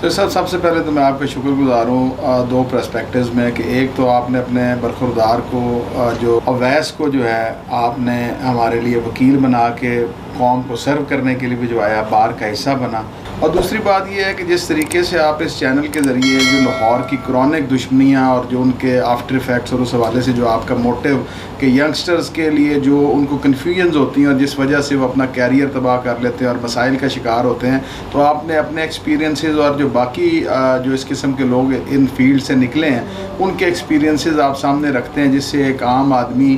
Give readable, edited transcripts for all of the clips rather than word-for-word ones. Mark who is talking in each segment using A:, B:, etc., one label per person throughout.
A: تو سر سب سے پہلے تو میں آپ کا شکر گزار ہوں دو پرسپیکٹوز میں کہ ایک تو آپ نے اپنے برخوردار کو جو اویس کو جو ہے آپ نے ہمارے لیے وکیل بنا کے قوم کو سرو کرنے کے لیے بھجوایا، بار کا حصہ بنا، اور دوسری بات یہ ہے کہ جس طریقے سے آپ اس چینل کے ذریعے جو لاہور کی کرونک دشمنیاں اور جو ان کے آفٹر افیکٹس اور اس حوالے سے جو آپ کا موٹیو کہ ینگسٹرز کے لیے جو ان کو کنفیوژنز ہوتی ہیں اور جس وجہ سے وہ اپنا کیریئر تباہ کر لیتے ہیں اور مسائل کا شکار ہوتے ہیں، تو آپ نے اپنے ایکسپیرینسز اور جو باقی جو اس قسم کے لوگ ان فیلڈ سے نکلے ہیں ان کے ایکسپیرینسز آپ سامنے رکھتے ہیں، جس سے ایک عام آدمی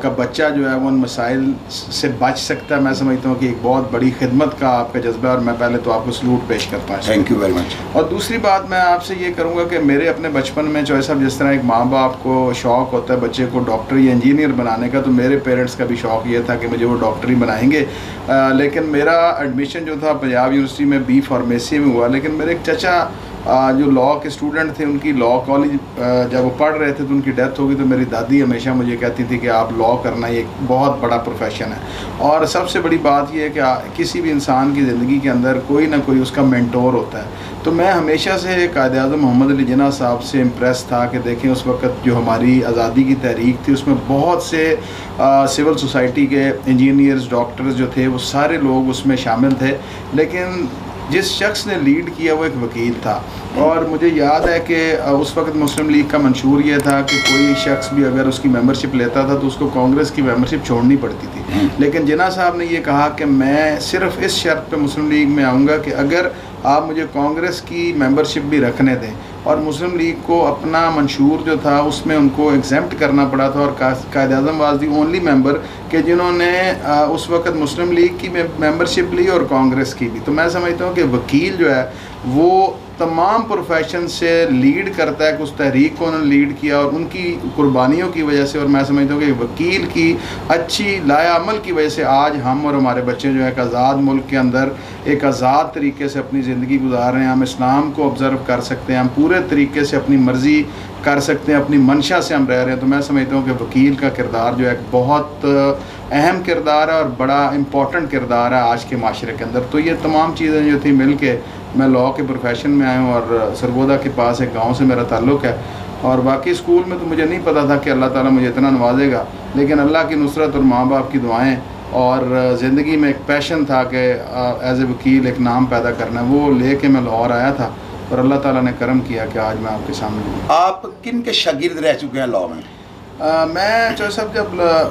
A: کا بچہ جو ہے وہ ان مسائل سے بچ سکتا ہے۔ میں سمجھتا ہوں کہ ایک بہت بڑی خدمت کا آپ کا جذبہ ہے، اور میں پہلے تو آپ کو سلوٹ پیش کرتا ہوں۔
B: Thank you very much.
A: اور دوسری بات میں آپ سے یہ کروں گا کہ میرے اپنے بچپن میں چوہے صاحب جس طرح ایک ماں باپ کو شوق ہوتا ہے بچے کو ڈاکٹر یا انجینئر بنانے کا، تو میرے پیرنٹس کا بھی شوق یہ تھا کہ مجھے وہ ڈاکٹر ہی بنائیں گے، لیکن میرا ایڈمیشن جو تھا پنجاب یونیورسٹی میں بی فارمیسی میں ہوا، لیکن میرے ایک چچا جو لاء کے اسٹوڈنٹ تھے، ان کی لاء کالج جب وہ پڑھ رہے تھے تو ان کی ڈیتھ ہو گئی، تو میری دادی ہمیشہ مجھے کہتی تھی کہ آپ لاء کرنا یہ ایک بہت بڑا پروفیشن ہے، اور سب سے بڑی بات یہ ہے کہ کسی بھی انسان کی زندگی کے اندر کوئی نہ کوئی اس کا مینٹور ہوتا ہے۔ تو میں ہمیشہ سے قائد اعظم محمد علی جناح صاحب سے امپریس تھا کہ دیکھیں اس وقت جو ہماری آزادی کی تحریک تھی اس میں بہت سے سول سوسائٹی کے انجینئرز ڈاکٹرز جو تھے وہ سارے لوگ اس میں شامل تھے، لیکن جس شخص نے لیڈ کیا وہ ایک وکیل تھا، اور مجھے یاد ہے کہ اس وقت مسلم لیگ کا منشور یہ تھا کہ کوئی شخص بھی اگر اس کی ممبرشپ لیتا تھا تو اس کو کانگریس کی ممبرشپ چھوڑنی پڑتی تھی، لیکن جناح صاحب نے یہ کہا کہ میں صرف اس شرط پہ مسلم لیگ میں آؤں گا کہ اگر آپ مجھے کانگریس کی ممبرشپ بھی رکھنے دیں، اور مسلم لیگ کو اپنا منشور جو تھا اس میں ان کو ایگزیمپٹ کرنا پڑا تھا، اور Quaid Azam was the only ممبر کہ جنہوں نے اس وقت مسلم لیگ کی ممبرشپ لی اور کانگریس کی بھی۔ تو میں سمجھتا ہوں کہ وکیل جو ہے وہ تمام پروفیشن سے لیڈ کرتا ہے کہ اس تحریک کو انہوں نے لیڈ کیا، اور ان کی قربانیوں کی وجہ سے، اور میں سمجھتا ہوں کہ وکیل کی اچھی لایا عمل کی وجہ سے آج ہم اور ہمارے بچے جو ہے ایک آزاد ملک کے اندر ایک آزاد طریقے سے اپنی زندگی گزار رہے ہیں، ہم اسلام کو آبزرو کر سکتے ہیں، ہم پورے طریقے سے اپنی مرضی کر سکتے ہیں، اپنی منشا سے ہم رہ رہے ہیں۔ تو میں سمجھتا ہوں کہ وکیل کا کردار جو ہے ایک بہت اہم کردار ہے اور بڑا امپورٹنٹ کردار ہے آج کے معاشرے کے اندر۔ تو یہ تمام چیزیں جو تھیں مل کے میں لاء کے پروفیشن میں آیا ہوں، اور سرگودا کے پاس ایک گاؤں سے میرا تعلق ہے، اور باقی اسکول میں تو مجھے نہیں پتا تھا کہ اللہ تعالیٰ مجھے اتنا نوازے گا، لیکن اللہ کی نصرت اور ماں باپ کی دعائیں اور زندگی میں ایک پیشن تھا کہ ایز اے وکیل ایک نام پیدا کرنا ہے، وہ لے کے میں لاہور آیا تھا، اور اللہ تعالیٰ نے کرم کیا کہ آج میں آپ کے سامنے ہوں۔
B: آپ کن کے شاگرد رہ چکے ہیں لاء میں؟
A: میں چوہے صاحب جب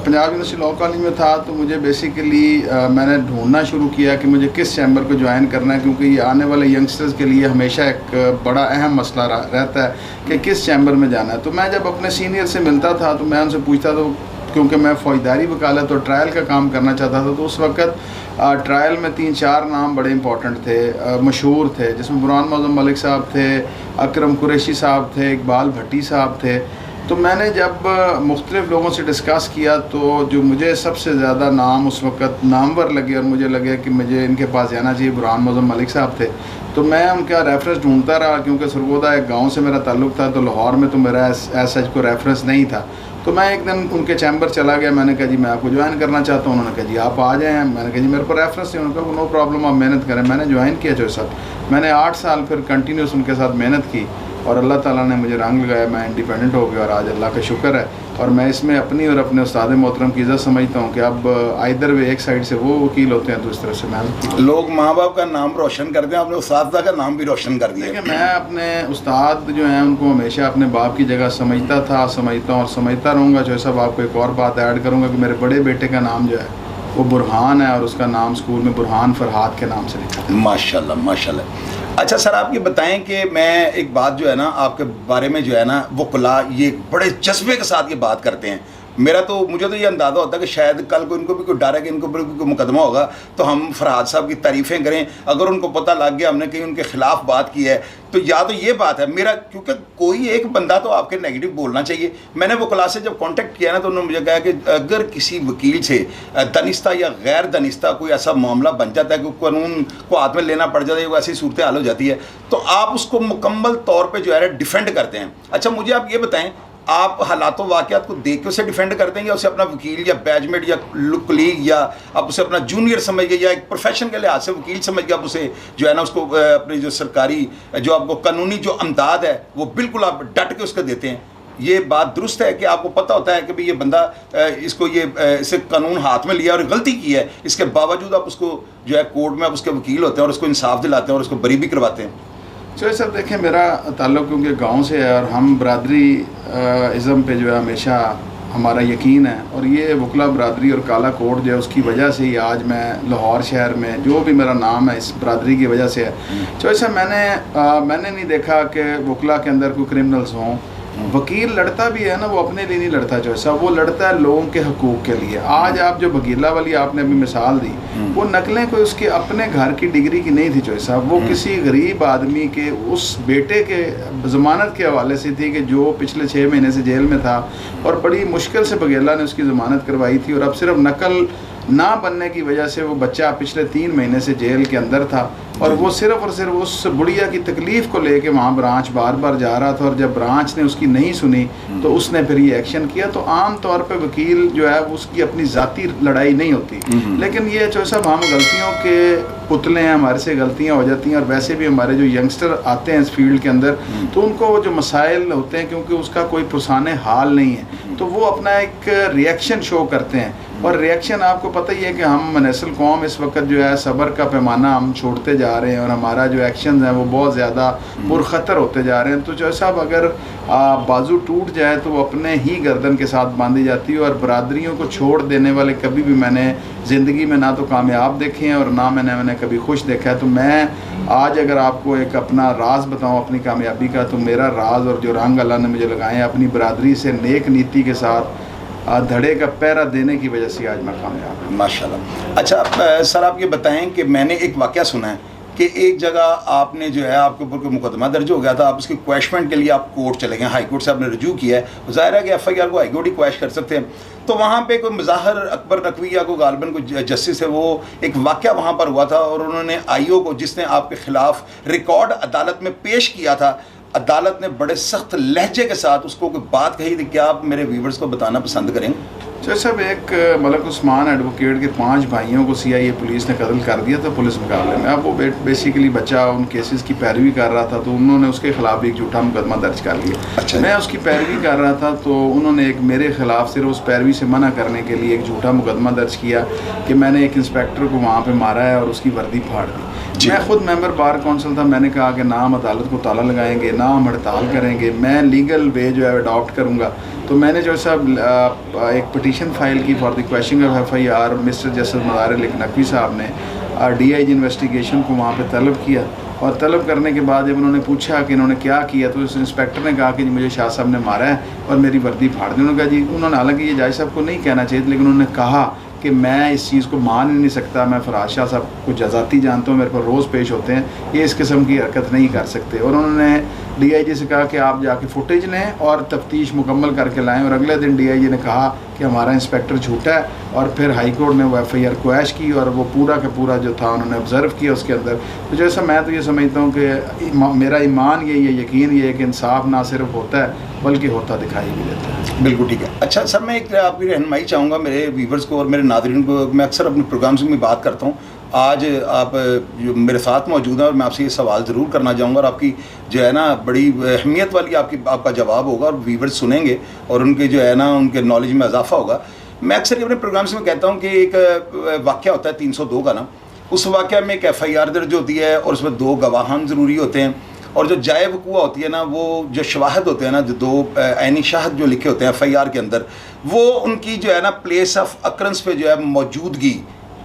A: پنجاب یونیورسٹی لاء کالج میں تھا تو مجھے بیسیکلی میں نے ڈھونڈنا شروع کیا کہ مجھے کس چیمبر کو جوائن کرنا ہے، کیونکہ یہ آنے والے ینگسٹرز کے لیے ہمیشہ ایک بڑا اہم مسئلہ رہتا ہے کہ کس چیمبر میں جانا ہے۔ تو میں جب اپنے سینئر سے ملتا تھا تو میں ان سے پوچھتا تھا، کیونکہ میں فوجداری وکالت اور ٹرائل کا کام کرنا چاہتا تھا، تو اس وقت ٹرائل میں 3-4 نام بڑے امپورٹنٹ تھے، مشہور تھے، جس میں برہان معظم ملک صاحب تھے، اکرم قریشی صاحب تھے، اقبال بھٹی صاحب تھے۔ تو میں نے جب مختلف لوگوں سے ڈسکس کیا تو جو مجھے سب سے زیادہ نام اس وقت نامور لگے اور مجھے لگے کہ مجھے ان کے پاس جانا چاہیے، برہان معظم ملک صاحب تھے۔ تو میں ان کا ریفرنس ڈھونڈتا رہا، کیونکہ سرگودا ایک گاؤں سے میرا تعلق تھا، تو لاہور میں تو میرا ایز سچ کو ریفرنس نہیں تھا۔ تو میں ایک دن ان کے چیمبر چلا گیا، میں نے کہا جی میں آپ کو جوائن کرنا چاہتا ہوں۔ انہوں نے کہا جی آپ آ جائیں۔ میں نے کہا جی میرے کو ریفرنس نہیں۔ انہوں نے کہا نو پرابلم، آپ محنت کریں۔ میں نے جوائن کیا جو ساتھ میں نے 8 سال پھر کنٹینیوس ان کے ساتھ محنت کی، اور اللہ تعالیٰ نے مجھے رنگ لگایا، میں انڈیپینڈنٹ ہو گیا، اور آج اللہ کا شکر ہے۔ اور میں اس میں اپنی اور اپنے استاد محترم کی عزت سمجھتا ہوں کہ اب آئدر وے، ایک سائڈ سے وہ وکیل ہوتے ہیں تو اس طرح سے میں۔
B: لوگ ماں باپ کا نام روشن کرتے ہیں، اپنے اساتذہ کا نام بھی روشن کر دیا۔
A: میں اپنے استاد جو ہیں ان کو ہمیشہ اپنے باپ کی جگہ سمجھتا تھا، سمجھتا ہوں اور سمجھتا رہوں گا۔ جو صاحب آپ کو ایک اور بات ایڈ کروں گا کہ میرے بڑے بیٹے کا نام جو ہے وہ برہان ہے، اور اس کا نام اسکول میں برہان فرحات کے نام سے لکھا ہے۔
B: ماشاء اللہ ماشاء اللہ۔ اچھا سر، آپ یہ بتائیں کہ میں ایک بات جو ہے نا آپ کے بارے میں جو ہے نا وہ کلا یہ بڑے جذبے کے ساتھ یہ بات کرتے ہیں۔ مجھے تو یہ اندازہ ہوتا ہے کہ شاید کل کو ان کو بھی کوئی ڈر ہے کہ ان کو بھی کوئی مقدمہ ہوگا تو ہم فرحات صاحب کی تعریفیں کریں۔ اگر ان کو پتہ لگ گیا ہم نے کہیں ان کے خلاف بات کی ہے تو یا تو یہ بات ہے میرا، کیونکہ کوئی ایک بندہ تو آپ کے نیگیٹو بولنا چاہیے۔ میں نے وہ کلاس سے جب کانٹیکٹ کیا نا تو انہوں نے مجھے کہا کہ اگر کسی وکیل سے دانستہ یا غیر دانستہ کوئی ایسا معاملہ بن جاتا ہے کہ قانون کو ہاتھ میں لینا پڑ جاتا ہے، وہ ایسی صورتحال ہو جاتی ہے تو آپ اس کو مکمل طور پہ جو ہے ڈیفینڈ کرتے ہیں۔ اچھا مجھے آپ یہ بتائیں آپ حالات و واقعات کو دیکھ کے اسے ڈیفینڈ کر دیں گے، اسے اپنا وکیل یا بیچمیٹ یا کلیگ یا آپ اسے اپنا جونیئر سمجھ گئے یا ایک پروفیشن کے لحاظ سے وکیل سمجھ کے آپ اسے جو ہے نا اس کو اپنی جو سرکاری جو آپ کو قانونی جو امداد ہے وہ بالکل آپ ڈٹ کے اس کو دیتے ہیں؟ یہ بات درست ہے کہ آپ کو پتہ ہوتا ہے کہ بھئی یہ بندہ اس کو یہ اسے قانون ہاتھ میں لیا اور غلطی کی ہے، اس کے باوجود آپ اس کو جو ہے کورٹ میں آپ اس کے وکیل ہوتے ہیں اور اس کو انصاف دلاتے ہیں اور اس کو بری بھی کرواتے ہیں؟
A: چلو سر دیکھیں، میرا تعلق کیونکہ گاؤں سے ہے اور ہم برادری ازم پہ جو ہے ہمیشہ ہمارا یقین ہے، اور یہ وکلا برادری اور کالا کوٹ جو ہے اس کی وجہ سے ہی آج میں لاہور شہر میں جو بھی میرا نام ہے اس برادری کی وجہ سے ہے۔ چلو سر میں نے نہیں دیکھا کہ وکلا کے اندر کوئی کرمنلز ہوں۔ وکیل لڑتا بھی ہے نا، وہ اپنے لیے نہیں لڑتا جو ایسا، وہ لڑتا ہے لوگوں کے حقوق کے لیے۔ آج آپ جو بگیلا والی آپ نے ابھی مثال دی، وہ نقلیں کوئی اس کے اپنے گھر کی ڈگری کی نہیں تھی جو ایسا، وہ کسی غریب آدمی کے اس بیٹے کے ضمانت کے حوالے سے تھی کہ جو پچھلے 6 مہینے سے جیل میں تھا، اور بڑی مشکل سے بگیلا نے اس کی ضمانت کروائی تھی، اور اب صرف نقل نہ بننے کی وجہ سے وہ بچہ پچھلے 3 مہینے سے جیل کے اندر تھا، اور وہ صرف اور صرف اس بڑھیا کی تکلیف کو لے کے وہاں برانچ بار بار جا رہا تھا، اور جب برانچ نے اس کی نہیں سنی تو اس نے پھر یہ ایکشن کیا۔ تو عام طور پہ وکیل جو ہے اس کی اپنی ذاتی لڑائی نہیں ہوتی، لیکن یہ جو صاحب ہم غلطیوں کے پتلے ہیں، ہمارے سے غلطیاں ہو جاتی ہیں، اور ویسے بھی ہمارے جو ینگسٹر آتے ہیں اس فیلڈ کے اندر تو ان کو جو مسائل ہوتے ہیں کیونکہ اس کا کوئی پرسانِ حال نہیں ہے تو وہ اپنا ایک ریئیکشن شو کرتے ہیں، اور ریئیکشن آپ کو پتہ ہی ہے کہ ہم منحصل قوم اس وقت جو ہے صبر کا پیمانہ ہم چھوڑتے جا رہے ہیں، اور ہمارا جو ایکشنز ہیں وہ بہت زیادہ پرخطر ہوتے جا رہے ہیں۔ تو جو صاحب اگر بازو ٹوٹ جائے تو وہ اپنے ہی گردن کے ساتھ باندھی جاتی ہے، اور برادریوں کو چھوڑ دینے والے کبھی بھی میں نے زندگی میں نہ تو کامیاب دیکھے ہیں اور نہ میں نے کبھی خوش دیکھا ہے۔ تو میں آج اگر آپ کو ایک اپنا راز بتاؤں اپنی کامیابی کا، تو میرا راز اور جو رنگ اللہ نے مجھے لگائے ہیں اپنی برادری سے نیک نیتی کے ساتھ دھڑے کا پہرا دینے کی وجہ سے آج میں کامیاب ہوں۔
B: ماشاءاللہ۔ اچھا سر، آپ یہ بتائیں کہ میں نے ایک واقعہ سنا ہے کہ ایک جگہ آپ نے جو ہے آپ کے اوپر کوئی مقدمہ درج ہو گیا تھا، آپ اس کی کویشمنٹ کے لیے آپ کورٹ چلے گئے، ہائی کورٹ سے آپ نے رجوع کیا ہے، ظاہر ہے کہ ایف آئی آر کو ہائی کورٹ ہی کویش کر سکتے ہیں، تو وہاں پہ کوئی مظاہر اکبر نقوی یا کوئی غالباً کوئی جسٹس ہے، وہ ایک واقعہ وہاں پر ہوا تھا، اور انہوں نے آئی او کو جس نے آپ کے خلاف ریکارڈ عدالت میں پیش کیا تھا، عدالت نے بڑے سخت لہجے کے ساتھ اس کو کوئی بات کہی تھی، کیا آپ میرے ویورز کو بتانا پسند کریں گے؟
A: چلو صاحب، ایک ملک عثمان ایڈوکیٹ کے 5 بھائیوں کو سی آئی اے پولیس نے قتل کر دیا تھا پولیس مقابلے میں۔ اب وہ بیسیکلی بچہ ان کیسز کی پیروی کر رہا تھا، تو انہوں نے اس کے خلاف ایک جھوٹا مقدمہ درج کر لیا۔
B: اچھا،
A: میں اس کی پیروی کر رہا تھا تو انہوں نے ایک میرے خلاف صرف اس پیروی سے منع کرنے کے لیے ایک جھوٹا مقدمہ درج کیا کہ میں نے ایک انسپیکٹر کو وہاں پہ مارا ہے اور اس کی وردی پھاڑ دی۔ میں خود ممبر بار کونسل تھا، میں نے کہا کہ نہ ہم عدالت کو تالا لگائیں گے، نہ ہم ہڑتال کریں گے، میں لیگل وے جو ہے اڈاپٹ کروں گا۔ تو میں نے جو صاحب ایک پٹیشن فائل کی for the quashing of F I R, mister justice Madar Ali Naqvi صاحب نے ڈی آئی جی انویسٹیگیشن کو وہاں پہ طلب کیا، اور طلب کرنے کے بعد جب انہوں نے پوچھا کہ انہوں نے کیا کیا تو اس انسپیکٹر نے کہا کہ جی مجھے شاہ صاحب نے مارا ہے اور میری وردی پھاڑ دی۔ انہوں نے کہا جی، انہوں نے حالانکہ یہ جج صاحب کو نہیں کہنا چاہیے لیکن انہوں نے کہا کہ میں اس چیز کو مان ہی نہیں سکتا، میں فراز شاہ صاحب کو جزاتی جانتا ہوں، میرے پر روز پیش ہوتے ہیں، یہ اس قسم کی حرکت نہیں کر سکتے۔ اور انہوں نے ڈی آئی جی سے کہا کہ آپ جا کے فوٹیج لیں اور تفتیش مکمل کر کے لائیں، اور اگلے دن ڈی آئی جی نے کہا کہ ہمارا انسپیکٹر جھوٹا ہے، اور پھر ہائی کورٹ نے وہ ایف آئی آر کویش کی، اور وہ پورا کا پورا جو تھا انہوں نے آبزرو کیا اس کے اندر۔ تو جیسا میں تو یہ سمجھتا ہوں کہ میرا ایمان یہ یقین یہ ہے کہ انصاف نہ صرف ہوتا ہے بلکہ ہوتا دکھائی بھی دیتا ہے۔
B: بالکل ٹھیک ہے۔ اچھا سر، میں ایک آپ کی رہنمائی چاہوں گا میرے ویورز کو اور میرے ناظرین کو۔ میں اکثر اپنے پروگرامز میں بات کرتا ہوں، آج آپ جو میرے ساتھ موجود ہیں اور میں آپ سے یہ سوال ضرور کرنا چاہوں گا، اور آپ کی جو ہے نا بڑی اہمیت والی آپ کا جواب ہوگا، اور ویورز سنیں گے اور ان کے جو ہے نا ان کے نالج میں اضافہ ہوگا۔ میں اکثر اپنے پروگرامز میں کہتا ہوں کہ ایک واقعہ ہوتا ہے 302 کا نا، اس واقعہ میں ایک ایف آئی آر درج ہوتی ہے اور اس میں 2 گواہان ضروری ہوتے ہیں، اور جو جائے وقوع ہوتی ہے نا، وہ جو شواہد ہوتے ہیں نا، جو 2 عینی شاہد جو لکھے ہوتے ہیں ایف آئی آر کے اندر، وہ ان کی جو ہے نا پلیس آف اکرنس پہ جو ہے موجودگی،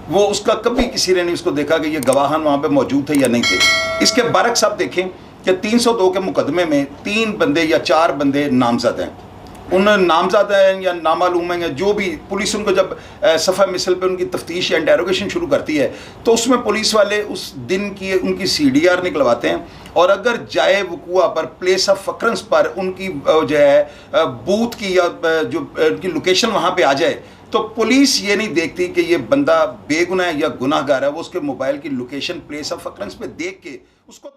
B: وہ اس کا کبھی کسی نے نہیں اس کو دیکھا کہ یہ گواہان وہاں پہ موجود تھے یا نہیں تھے۔ اس کے برعکس آپ دیکھیں کہ 302 کے مقدمے میں 3 بندے یا 4 بندے نامزد ہیں، ان نامزد ہیں یا نامعلوم ہیں یا جو بھی، پولیس ان کو جب صفحہ مثل پہ ان کی تفتیش یا انٹیروگیشن شروع کرتی ہے تو اس میں پولیس والے اس دن کی ان کی سی ڈی آر نکلواتے ہیں، اور اگر جائے وقوع پر پلیس آف اکرنس پر ان کی جو ہے بوتھ کی یا جو ان کی لوکیشن وہاں پہ آ جائے تو پولیس یہ نہیں دیکھتی کہ یہ بندہ بے گناہ ہے یا گناہ گار ہے، وہ اس کے موبائل کی لوکیشن پلیس آف اکرنس پہ دیکھ کے اس کو